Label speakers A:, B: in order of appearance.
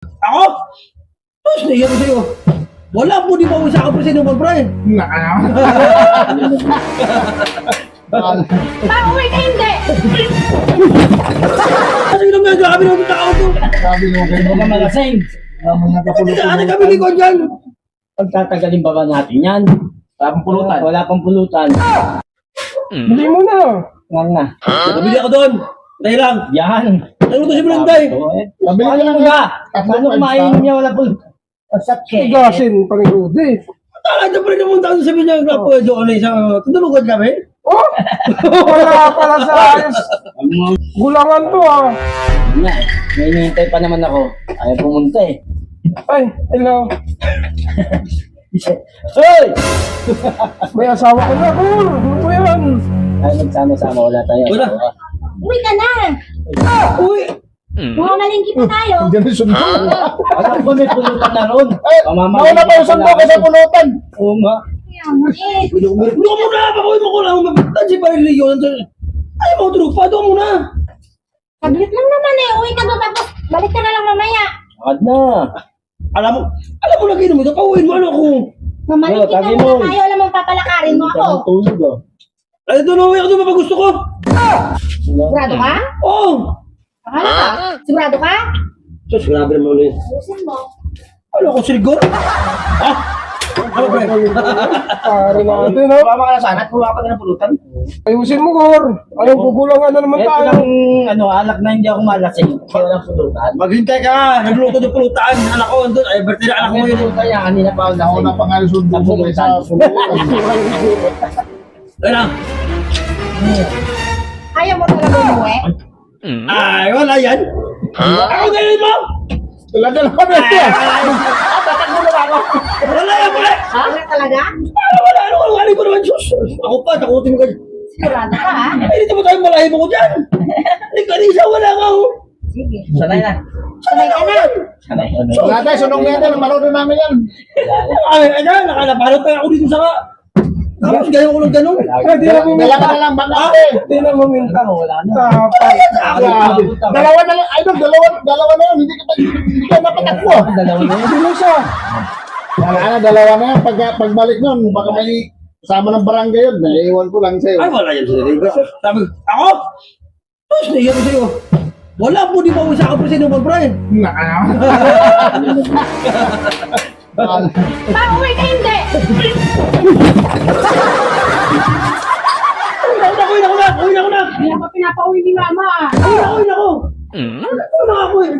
A: Ako? Tapos naiya ko sa'yo. Wala po, di ba mo sa akin presyo ng Brian?
B: Pauwi ka hindi!
A: Kasi yun ang grabe naman tao to.
C: Sabi mo kayo
D: Huwag ka malasing.
A: Ano kami ko dyan?
D: Pagtatagalin ba natin yan? Wala pang pulutan.
C: Hindi mo na.
D: Ngang na.
A: Nabili ako doon. Dahil lang.
D: Yan.
A: Ano to si Blanday?
C: Sabi
D: Ano
C: mo
D: nga? Paano kumain niya wala pulutan? Sakit.
C: Gasin, pang-Rudy.
A: Tala, ito pa rin naman tayo sabi niya. Grapo, ito ano isang tutulungan kami.
C: Oh! Wala pala sa ayos. Gulangan to ah.
D: Yun nga eh. May hinihintay pa naman ako. Ayaw pumunta eh.
C: Ay, hello.
D: Hoy!
C: May asawa ko na ako. Ano ko yan?
D: Ay, nagsama-sama. Wala tayo.
A: Wala.
B: Uwi ka na!
A: Uy!
B: Mga malingki pa tayo!
C: Diyan yung sundo.
D: Wala ko may pulutan na ron.
C: Ay, nauna pa yung sundo ko sa pulutan.
D: Oo nga.
A: Ano mo na? Pakuwi mo ko lang. Mabagtan si Parilio. Ay, mga trupa. Doon mo na.
B: Saglit lang naman eh. Uwi ka doon tapos balik ka na lang mamaya.
D: Agad na.
A: Alam mo lagi naman ito. Pauwiin mo ano ako.
B: Mamalingki ka
D: Tagi
B: muna
D: mo.
B: tayo. Alam mo papalakarin mo ako.
D: Ang tulog ah.
A: Ay, doon uwi ako doon pa gusto ko.
B: Sigurado ka?
A: Oo.
B: Akala ka? Sigurado ka?
A: Sus, grabe naman ulit.
B: Ayusin mo.
A: Ano ako, siligor? Ha? Ano ba?
C: Pare natin ha.
D: Sumama ka na sana at kuha ka na ng pulutan.
C: Ayusin mo, Gor. Anong gugulangan na naman
D: Ito
C: tayo?
D: lang, alak na hindi ako malasing. Kaya walang pulutan.
A: Maghintay ka. Nagluto ng pulutan. Anak ko, andun. Ay, birthday na anak mo
D: May
A: yun.
D: pulutan yan, kanina pa ako lasing.
C: Nauna pa nga yung sundo ko sa pulutan.
A: Ay lang.
B: Ayaw mo talaga umuwi?
A: Ay, wala yan. Ako ganyan mo.
C: Dala-dala pa na ito ah.
A: Wala yan, wala.
B: Ha? Wala talaga?
A: Wala. Ano ko naman, sus. Ako pa, takutin mo ka.
B: Sigurado ka ha?
A: Ay, dito mo tayo malahi mo ko dyan. Hindi ka rin wala nga ako.
B: Sige.
D: Sanay na.
B: Sanay ka na.
D: Sanay.
C: Wala tayo, sunong na yan. Manood namin yan.
A: Ay, nakalapalot tayo ako dito sa ka. Tapos ganyan ko lang ganun.
C: Di na
D: Dala ka
C: buminta.
D: na lang baka.
C: Di na buminta.
D: Wala na.
C: Tapay. Grabe. Dalawa na lang. Idol, dalawa na yan. Hindi ka napatakbo.
D: Dalawa na yun.
C: Hindi mo siya. Wala na, dalawa na yan. Pagbalik nun, baka may kasama ng barangay yun. Naiiwan ko lang sa'yo.
A: Ay, wala yan sa liga. Sabi ko, ako? Tapos naiya ko sa'yo. Wala po, di ba mo sa akin presyo ng Brian?
B: Pauwi ka hindi!
A: Uwi na ako na.
B: Hindi ako pinapauwi ni mama.
A: Uwi na ako. Uwi na ako eh.